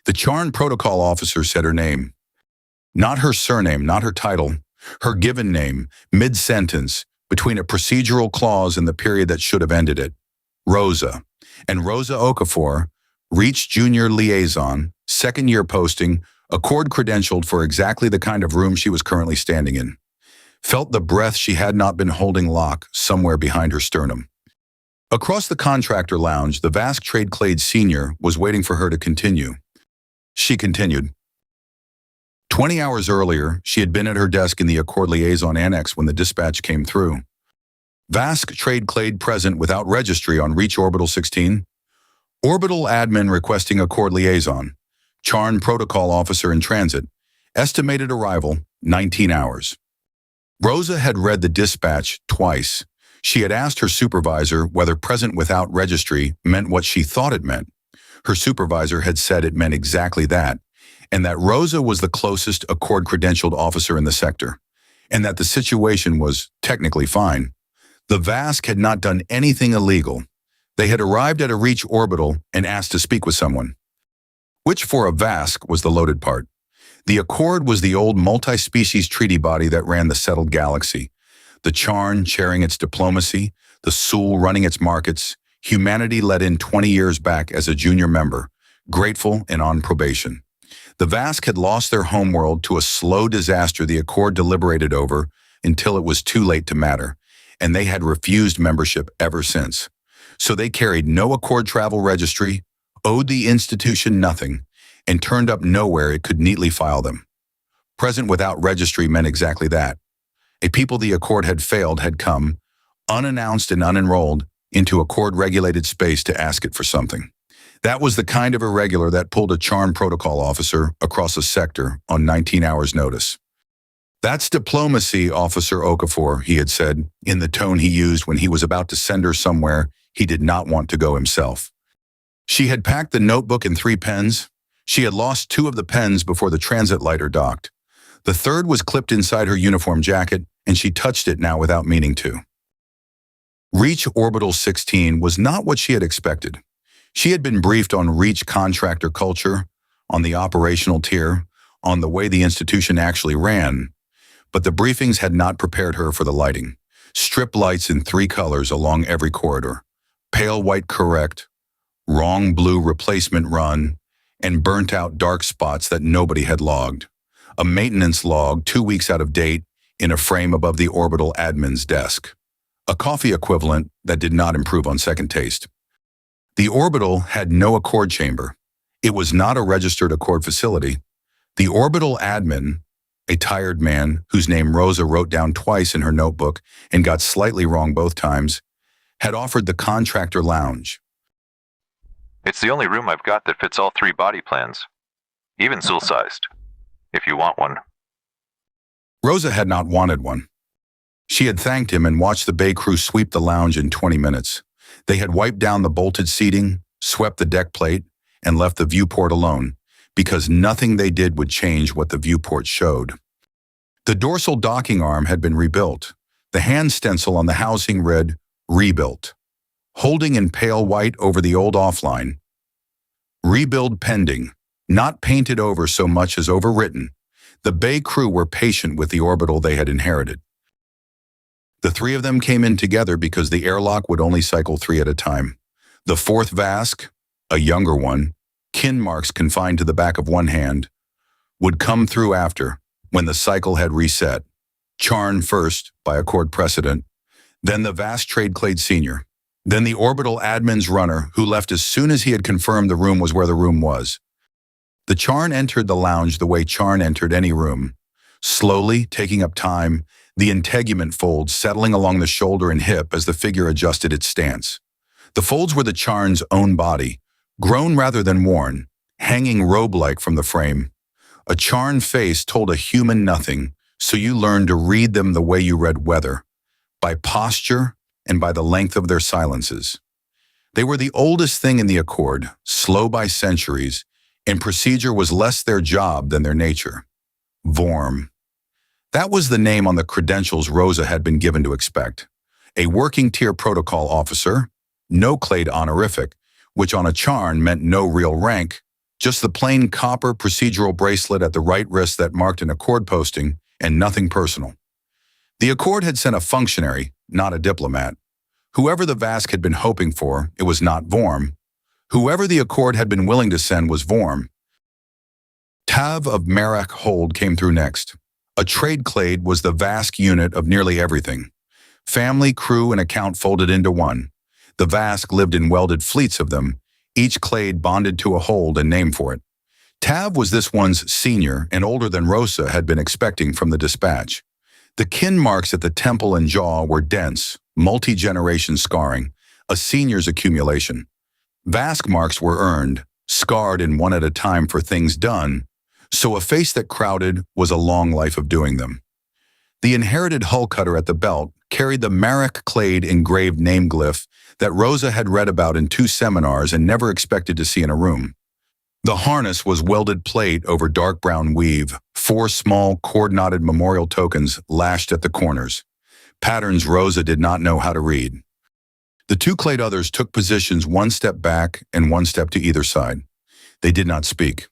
The Tcharn protocol officer said her name. Not her surname, not her title, her given name, mid-sentence, between a procedural clause and the period that should have ended it. Rosa. And Rosa Okafor, Reach Junior Liaison, second-year posting, accord credentialed for exactly the kind of room she was currently standing in. Felt the breath she had not been holding lock somewhere behind her sternum. Across the contractor lounge, the Vask trade-clade senior was waiting for her to continue. She continued. 20 hours earlier, she had been at her desk in the Accord Liaison Annex when the dispatch came through. Vask trade-clade present without registry on Reach Orbital 16. Orbital admin requesting Accord Liaison. Tcharn protocol officer in transit. Estimated arrival, 19 hours. Rosa had read the dispatch twice. She had asked her supervisor whether present without registry meant what she thought it meant. Her supervisor had said it meant exactly that, and that Rosa was the closest Accord-credentialed officer in the sector, and that the situation was technically fine. The Vask had not done anything illegal. They had arrived at a Reach Orbital and asked to speak with someone. Which for a Vask was the loaded part. The Accord was the old multi-species treaty body that ran the settled galaxy. The Tcharn chairing its diplomacy, the Sul running its markets, humanity let in 20 years back as a junior member, grateful and on probation. The Vask had lost their homeworld to a slow disaster the Accord deliberated over until it was too late to matter, and they had refused membership ever since. So they carried no Accord travel registry, owed the institution nothing, and turned up nowhere it could neatly file them. Present without registry meant exactly that. A people the Accord had failed had come, unannounced and unenrolled, into Accord-regulated space to ask it for something. That was the kind of irregular that pulled a Tcharn protocol officer across a sector on 19 hours' notice. That's diplomacy, Officer Okafor, he had said, in the tone he used when he was about to send her somewhere he did not want to go himself. She had packed the notebook and 3 pens. She had lost 2 of the pens before the transit lighter docked. The third was clipped inside her uniform jacket, and she touched it now without meaning to. Reach Orbital 16 was not what she had expected. She had been briefed on Reach contractor culture, on the operational tier, on the way the institution actually ran, but the briefings had not prepared her for the lighting. Strip lights in 3 colors along every corridor. Pale white correct, wrong blue replacement run, and burnt-out dark spots that nobody had logged. A maintenance log 2 weeks out of date in a frame above the orbital admin's desk. A coffee equivalent that did not improve on second taste. The orbital had no Accord chamber. It was not a registered Accord facility. The orbital admin, a tired man whose name Rosa wrote down twice in her notebook and got slightly wrong both times, had offered the contractor lounge. It's the only room I've got that fits all 3 body plans, even Sul-sized, if you want one. Rosa had not wanted one. She had thanked him and watched the Bay crew sweep the lounge in 20 minutes. They had wiped down the bolted seating, swept the deck plate, and left the viewport alone, because nothing they did would change what the viewport showed. The dorsal docking arm had been rebuilt. The hand stencil on the housing read, "Rebuilt," holding in pale white over the old offline. "Rebuild pending," not painted over so much as overwritten. The Bay crew were patient with the orbital they had inherited. The 3 of them came in together because the airlock would only cycle 3 at a time. The 4th Vask, a younger one, kin marks confined to the back of one hand, would come through after, when the cycle had reset. Tcharn first, by Accord precedent, then the Vask trade-clade senior, then the orbital admin's runner, who left as soon as he had confirmed the room was where the room was. The Tcharn entered the lounge the way Tcharn entered any room, slowly, taking up time, the integument folds settling along the shoulder and hip as the figure adjusted its stance. The folds were the Tcharn's own body, grown rather than worn, hanging robe-like from the frame. A Tcharn face told a human nothing, so you learned to read them the way you read weather, by posture and by the length of their silences. They were the oldest thing in the Accord, slow by centuries, and procedure was less their job than their nature. Vorm. That was the name on the credentials Rosa had been given to expect. A working tier protocol officer, no clade honorific, which on a Tcharn meant no real rank, Just the plain copper procedural bracelet at the right wrist that marked an Accord posting, and nothing personal. The Accord had sent a functionary, not a diplomat. Whoever the Vask had been hoping for, it was not Vorm. Whoever the Accord had been willing to send was Vorm. Tav-of-Marach-Hold came through next. A trade-clade was the Vask unit of nearly everything. Family, crew, and account folded into one. The Vask lived in welded fleets of them, each clade bonded to a hold and named for it. Tav was this one's senior and older than Rosa had been expecting from the dispatch. The kin marks at the temple and jaw were dense, multi-generation scarring, a senior's accumulation. Vask marks were earned, scarred in one at a time for things done, so a face that crowded was a long life of doing them. The inherited hull cutter at the belt carried the Marach-Clade engraved name glyph that Rosa had read about in 2 seminars and never expected to see in a room. The harness was welded plate over dark brown weave, 4 small cord-knotted memorial tokens lashed at the corners. Patterns Rosa did not know how to read. The 2 clade others took positions 1 step back and 1 step to either side. They did not speak.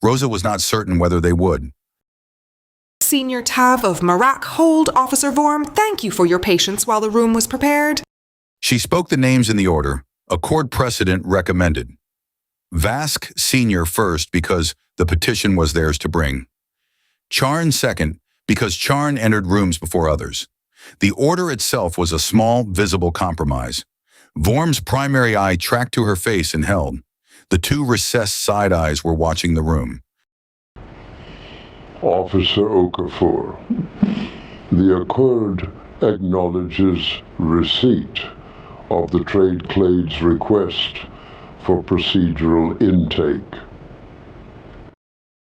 Rosa was not certain whether they would. Senior Tav-of-Marach-Hold, Officer Vorm, thank you for your patience while the room was prepared. She spoke the names in the order. Accord precedent recommended. Vask Senior first because the petition was theirs to bring. Tcharn second because Tcharn entered rooms before others. The order itself was a small, visible compromise. Vorm's primary eye tracked to her face and held. The 2 recessed side eyes were watching the room. Officer Okafor, the Accord acknowledges receipt of the trade-clade's request for procedural intake.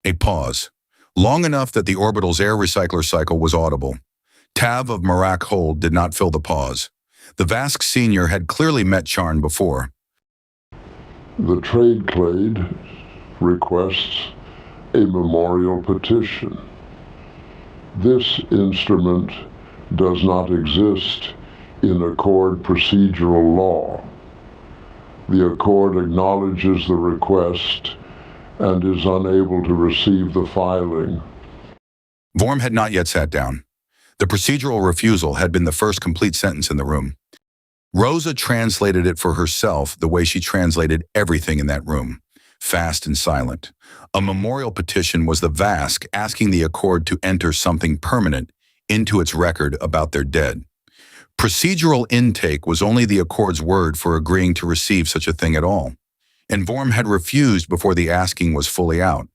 A pause, long enough that the orbital's air recycler cycle was audible. Tav-of-Marach-Hold did not fill the pause. The Vask Senior had clearly met Tcharn before. The trade-clade requests a memorial petition. This instrument does not exist in Accord procedural law. The Accord acknowledges the request and is unable to receive the filing. Vorm had not yet sat down. The procedural refusal had been the first complete sentence in the room. Rosa translated it for herself the way she translated everything in that room, fast and silent. A memorial petition was the Vask asking the Accord to enter something permanent into its record about their dead. Procedural intake was only the Accord's word for agreeing to receive such a thing at all, and Vorm had refused before the asking was fully out,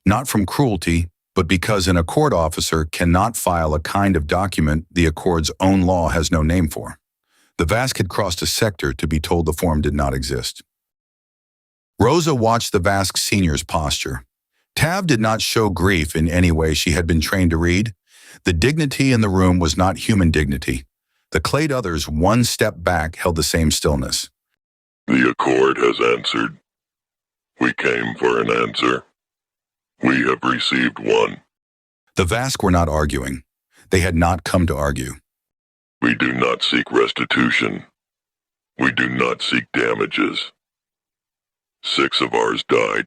not from cruelty, but because an Accord officer cannot file a kind of document the Accord's own law has no name for. The Vask had crossed a sector to be told the form did not exist. Rosa watched the Vask Senior's posture. Tav did not show grief in any way she had been trained to read. The dignity in the room was not human dignity. The clade others 1 step back held the same stillness. The Accord has answered. We came for an answer. We have received one. The Vask were not arguing. They had not come to argue. We do not seek restitution. We do not seek damages. 6 of ours died,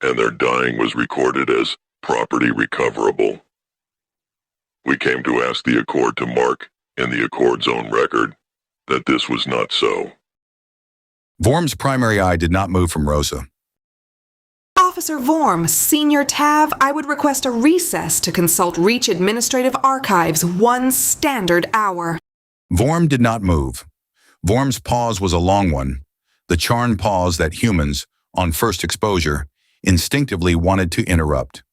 and their dying was recorded as property recoverable. We came to ask the Accord to mark, in the Accord's own record, that this was not so. Vorm's primary eye did not move from Rosa. Officer Vorm, Senior Tav, I would request a recess to consult Reach Administrative Archives 1 standard hour. Vorm did not move. Vorm's pause was a long one, the Tcharn pause that humans, on first exposure, instinctively wanted to interrupt.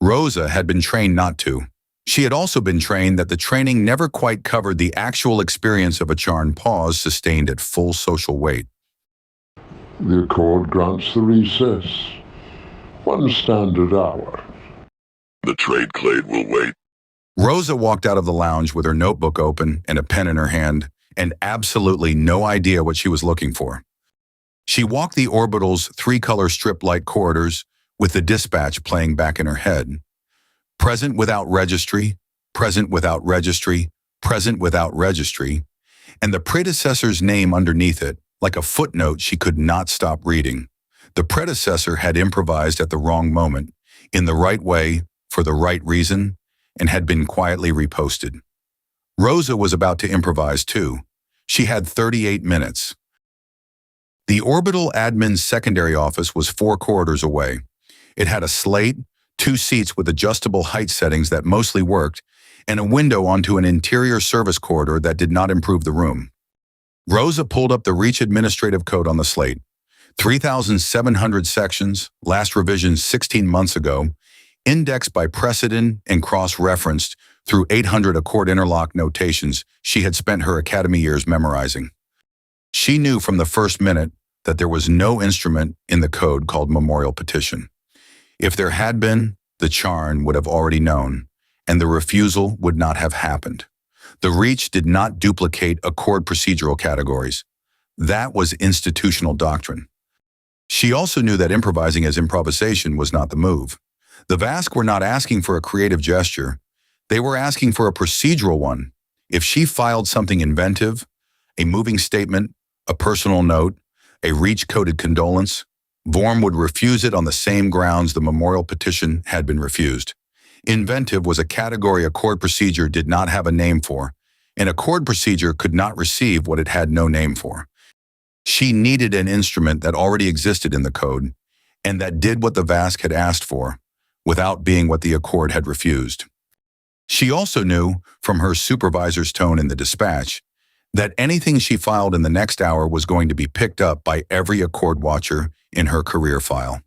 Rosa had been trained not to. She had also been trained that the training never quite covered the actual experience of a Tcharn pause sustained at full social weight. The Accord grants the recess. 1 standard hour. The trade-clade will wait. Rosa walked out of the lounge with her notebook open and a pen in her hand, and absolutely no idea what she was looking for. She walked the orbital's 3-color strip-like corridors with the dispatch playing back in her head. Present without registry, present without registry, present without registry, and the predecessor's name underneath it, like a footnote she could not stop reading. The predecessor had improvised at the wrong moment, in the right way, for the right reason, and had been quietly reposted. Rosa was about to improvise too. She had 38 minutes. The orbital admin's secondary office was 4 corridors away. It had a slate, 2 seats with adjustable height settings that mostly worked, and a window onto an interior service corridor that did not improve the room. Rosa pulled up the Reach administrative code on the slate. 3,700 sections, last revision 16 months ago, indexed by precedent and cross-referenced through 800 Accord interlock notations she had spent her academy years memorizing. She knew from the first minute that there was no instrument in the code called memorial petition. If there had been, the Tcharn would have already known, and the refusal would not have happened. The Reach did not duplicate Accord procedural categories. That was institutional doctrine. She also knew that improvising as improvisation was not the move. The Vask were not asking for a creative gesture. They were asking for a procedural one. If she filed something inventive, a moving statement, a personal note, a Reach-coded condolence, Vorm would refuse it on the same grounds the memorial petition had been refused. Inventive was a category Accord procedure did not have a name for. An Accord procedure could not receive what it had no name for. She needed an instrument that already existed in the code, and that did what the Vask had asked for, without being what the Accord had refused. She also knew, from her supervisor's tone in the dispatch, that anything she filed in the next hour was going to be picked up by every Accord watcher in her career file.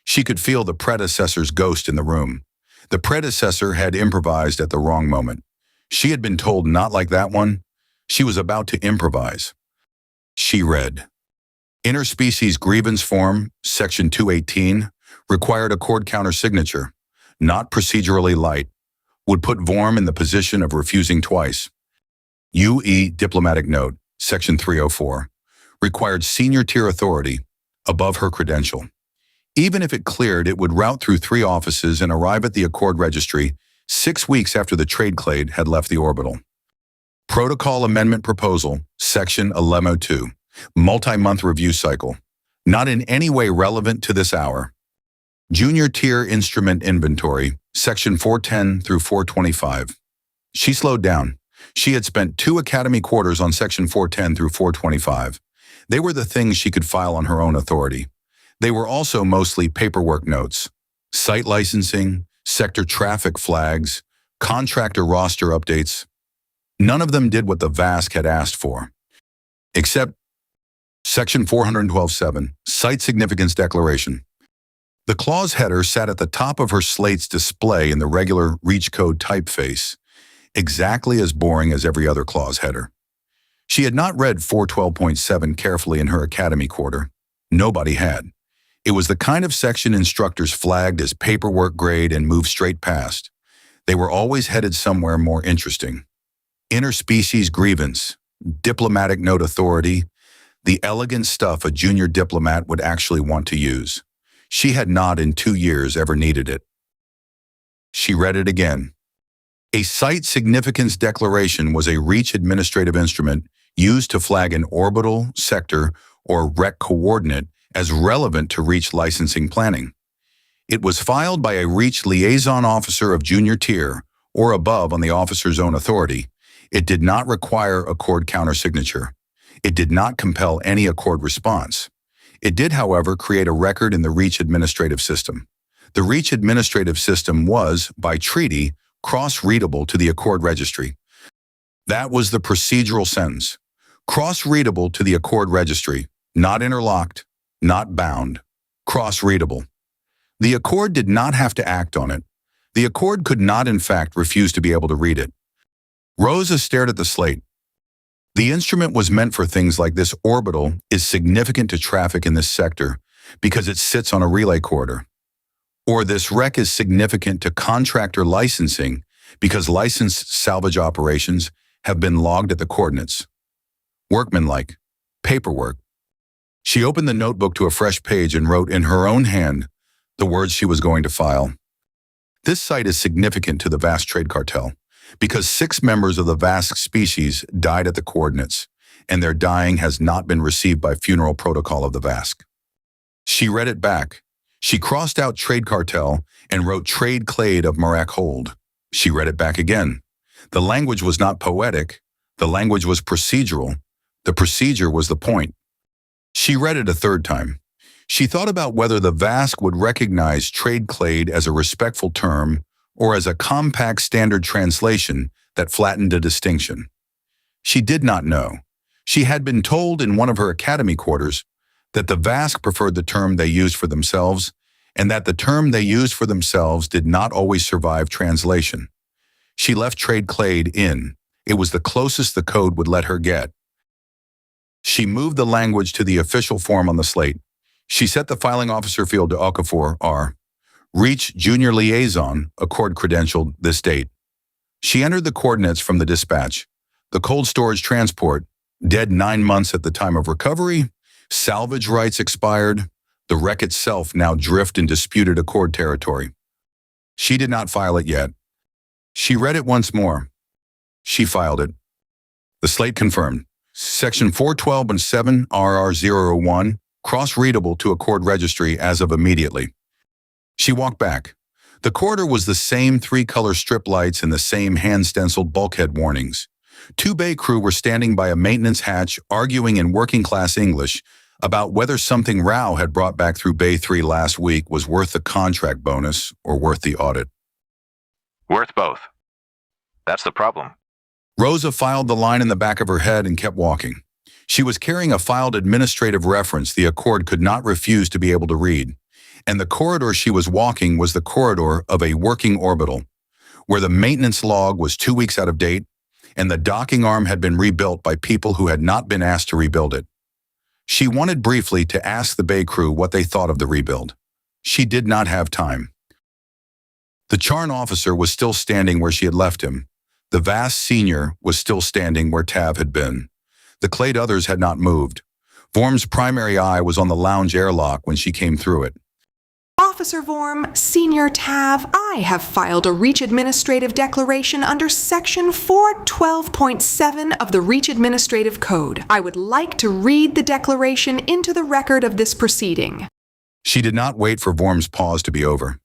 She could feel the predecessor's ghost in the room. The predecessor had improvised at the wrong moment. She had been told not like that one. She was about to improvise. She read, Interspecies Grievance Form, Section 218, required Accord countersignature, not procedurally light, would put Vorm in the position of refusing twice. UE Diplomatic Note, Section 304, required senior tier authority, above her credential. Even if it cleared, it would route through 3 offices and arrive at the Accord registry 6 weeks after the trade-clade had left the orbital. Protocol Amendment Proposal, Section 1102, multi-month review cycle, not in any way relevant to this hour. Junior Tier Instrument Inventory, Section 410 through 425. She slowed down. She had spent 2 academy quarters on Section 410 through 425. They were the things she could file on her own authority. They were also mostly paperwork notes, site licensing, sector traffic flags, contractor roster updates. None of them did what the Vask had asked for, except Section 412.7, Site Significance Declaration. The clause header sat at the top of her slate's display in the regular Reach code typeface, exactly as boring as every other clause header. She had not read 412.7 carefully in her academy quarter. Nobody had. It was the kind of section instructors flagged as paperwork grade and moved straight past. They were always headed somewhere more interesting. Interspecies grievance, diplomatic note authority, the elegant stuff a junior diplomat would actually want to use. She had not in 2 years ever needed it. She read it again. A Site Significance Declaration was a Reach administrative instrument used to flag an orbital, sector, or REC coordinate as relevant to Reach licensing planning. It was filed by a Reach liaison officer of junior tier or above on the officer's own authority. It did not require Accord countersignature. It did not compel any Accord response. It did, however, create a record in the Reach administrative system. The Reach administrative system was, by treaty, cross-readable to the Accord registry. That was the procedural sentence. Cross-readable to the Accord registry, not interlocked, not bound, cross-readable. The Accord did not have to act on it. The Accord could not, in fact, refuse to be able to read it. Rosa stared at the slate. The instrument was meant for things like this orbital is significant to traffic in this sector because it sits on a relay corridor. Or this REC is significant to contractor licensing because licensed salvage operations have been logged at the coordinates. Workmanlike, paperwork. She opened the notebook to a fresh page and wrote in her own hand the words she was going to file. This site is significant to the Vask trade cartel because 6 members of the Vask species died at the coordinates, and their dying has not been received by funeral protocol of the Vask. She read it back. She crossed out trade cartel and wrote trade-clade of Marach-Hold. She read it back again. The language was not poetic. The language was procedural. The procedure was the point. She read it a third time. She thought about whether the Vask would recognize trade-clade as a respectful term or as a compact standard translation that flattened a distinction. She did not know. She had been told in one of her academy quarters that the Vask preferred the term they used for themselves and that the term they used for themselves did not always survive translation. She left trade-clade in. It was the closest the code would let her get. She moved the language to the official form on the slate. She set the filing officer field to Okafor R. Reach Junior Liaison, accord credentialed this date. She entered the coordinates from the dispatch. The cold storage transport, dead 9 months at the time of recovery, salvage rights expired, the wreck itself now drift in disputed accord territory. She did not file it yet. She read it once more. She filed it. The slate confirmed. Section 412 and 7 RR001, cross-readable to accord registry as of immediately. She walked back. The corridor was the same 3-color strip lights and the same hand-stenciled bulkhead warnings. 2 bay crew were standing by a maintenance hatch arguing in working-class English about whether something Rao had brought back through Bay 3 last week was worth the contract bonus or worth the audit. Worth both. That's the problem. Rosa filed the line in the back of her head and kept walking. She was carrying a filed administrative reference the accord could not refuse to be able to read, and the corridor she was walking was the corridor of a working orbital, where the maintenance log was 2 weeks out of date, and the docking arm had been rebuilt by people who had not been asked to rebuild it. She wanted briefly to ask the bay crew what they thought of the rebuild. She did not have time. The Tcharn officer was still standing where she had left him. The Vask senior was still standing where Tav had been. The Clade others had not moved. Vorm's primary eye was on the lounge airlock when she came through it. Officer Vorm, Senior Tav, I have filed a Reach Administrative Declaration under Section 412.7 of the Reach Administrative Code. I would like to read the declaration into the record of this proceeding. She did not wait for Vorm's pause to be over.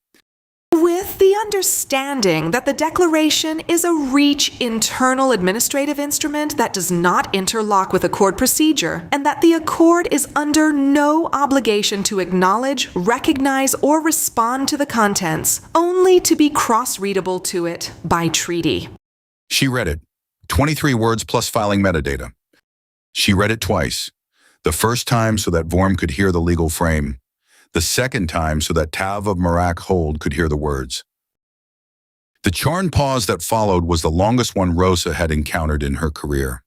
With the understanding that the declaration is a Reach internal administrative instrument that does not interlock with Accord procedure, and that the Accord is under no obligation to acknowledge, recognize, or respond to the contents, only to be cross-readable to it by treaty. She read it, 23 words plus filing metadata. She read it twice, the first time so that Vorm could hear the legal frame, the second time so that Tav-of-Marach-Hold could hear the words. The Tcharn pause that followed was the longest one Rosa had encountered in her career.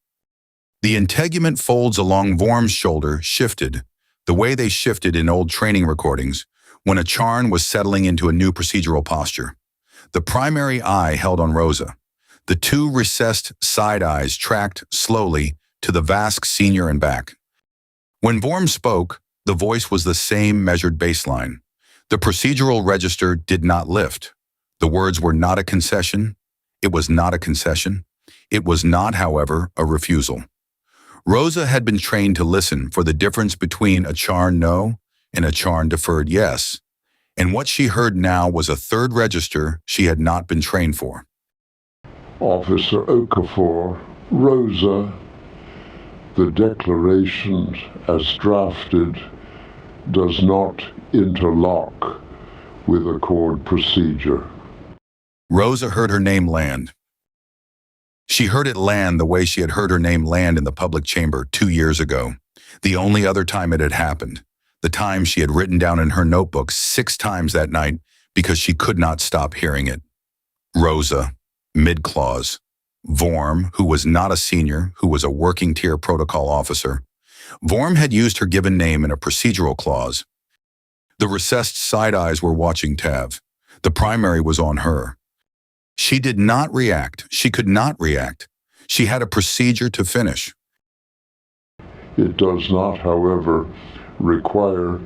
The integument folds along Vorm's shoulder shifted, the way they shifted in old training recordings, when a Tcharn was settling into a new procedural posture. The primary eye held on Rosa. The 2 recessed side eyes tracked slowly to the Vask senior and back. When Vorm spoke, the voice was the same measured baseline. The procedural register did not lift. The words were not a concession. It was not a concession. It was not, however, a refusal. Rosa had been trained to listen for the difference between a Tcharn no and a Tcharn deferred yes, and what she heard now was a third register she had not been trained for. Officer Okafor, Rosa, the declaration as drafted does not interlock with Accord procedure. Rosa heard her name land. She heard it land the way she had heard her name land in the public chamber 2 years ago, the only other time it had happened, the time she had written down in her notebook 6 times that night because she could not stop hearing it. Rosa, mid-clause. Vorm, who was not a senior, who was a working tier protocol officer. Vorm had used her given name in a procedural clause. The recessed side eyes were watching Tav. The primary was on her. She did not react. She could not react. She had a procedure to finish. It does not, however, require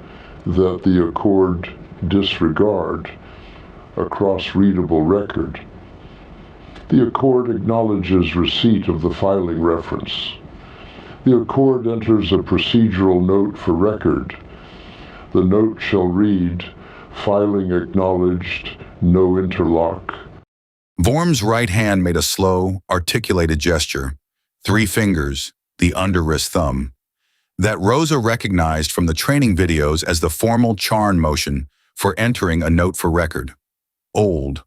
that the Accord disregard a cross-readable record. The Accord acknowledges receipt of the filing reference. The Accord enters a procedural note for record The note shall read, "Filing acknowledged, no interlock." Vorm's right hand made a slow, articulated gesture, 3 fingers, the under-wrist thumb, that Rosa recognized from the training videos as the formal Tcharn motion for entering a note for record. Old.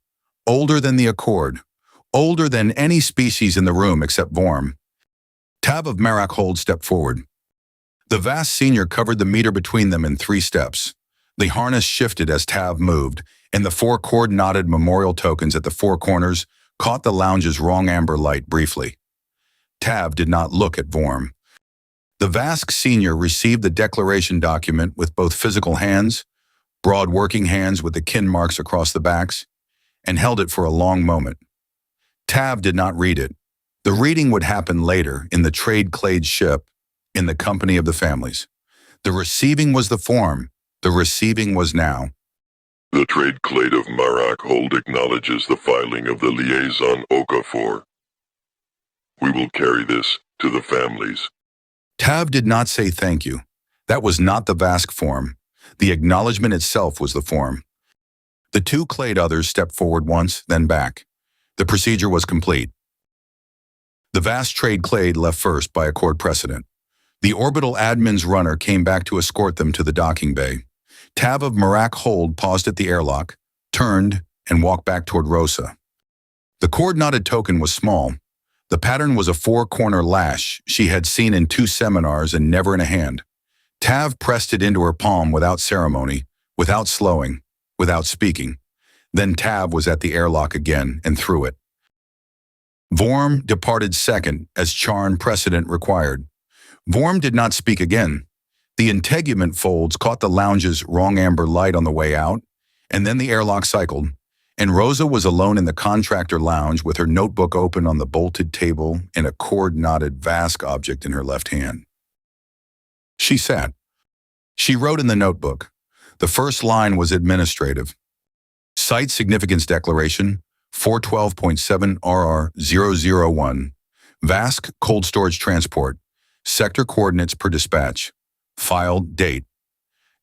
Older than the Accord. Older than any species in the room except Vorm. Tav-of-Marach-Hold stepped forward. The Vask senior covered the meter between them in 3 steps. The harness shifted as Tav moved, and the 4 cord-knotted memorial tokens at the 4 corners caught the lounge's wrong amber light briefly. Tav did not look at Vorm. The Vask senior received the declaration document with both physical hands, broad working hands with the kin marks across the backs, and held it for a long moment. Tav did not read it. The reading would happen later in the trade-clade ship, in the company of the families. The receiving was the form. The receiving was now. The trade-clade of Marach-Hold acknowledges the filing of the liaison Okafor. We will carry this to the families. Tav did not say thank you. That was not the Vask form. The acknowledgement itself was the form. The 2 clade others stepped forward once, then back. The procedure was complete. The Vask trade clade left first by Accord precedent. The orbital admin's runner came back to escort them to the docking bay. Tav-of-Marach-Hold paused at the airlock, turned, and walked back toward Rosa. The cord-knotted token was small. The pattern was a 4-corner lash she had seen in 2 seminars and never in a hand. Tav pressed it into her palm without ceremony, without slowing, without speaking. Then Tav was at the airlock again and threw it. Vorm departed second, as Tcharn precedent required. Vorm did not speak again. The integument folds caught the lounge's wrong amber light on the way out, and then the airlock cycled, and Rosa was alone in the contractor lounge with her notebook open on the bolted table and a cord-knotted Vask object in her left hand. She sat. She wrote in the notebook. The first line was administrative. Site Significance Declaration, 412.7 RR001. Vask Cold Storage Transport. Sector coordinates per dispatch. Filed date.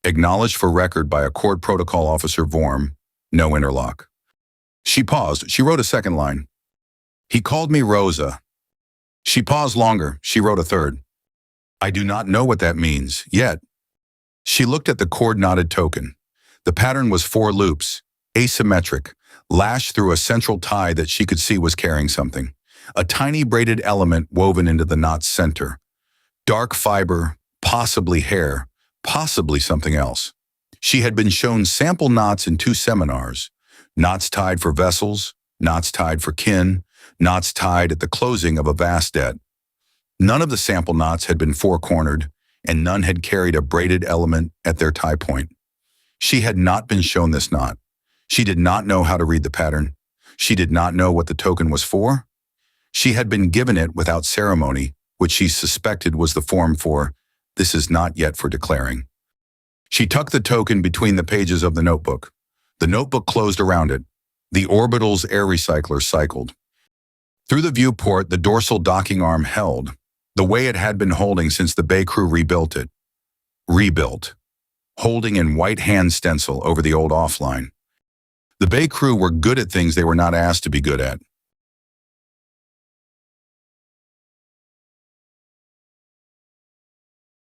Acknowledged for record by Accord Protocol Officer Vorm. No interlock. She paused. She wrote a second line. He called me Rosa. She paused longer. She wrote a third. I do not know what that means, yet. She looked at the cord-knotted token. The pattern was 4 loops, asymmetric, lashed through a central tie that she could see was carrying something. A tiny braided element woven into the knot's center. Dark fiber, possibly hair, possibly something else. She had been shown sample knots in 2 seminars. Knots tied for vessels, knots tied for kin, knots tied at the closing of a vast debt. None of the sample knots had been 4-cornered, and none had carried a braided element at their tie point. She had not been shown this knot. She did not know how to read the pattern. She did not know what the token was for. She had been given it without ceremony, which she suspected was the form for, "This is not yet for declaring." She tucked the token between the pages of the notebook. The notebook closed around it. The orbital's air recycler cycled. Through the viewport, the dorsal docking arm held, the way it had been holding since the bay crew rebuilt it. Rebuilt. Holding in white hand stencil over the old offline. The bay crew were good at things they were not asked to be good at.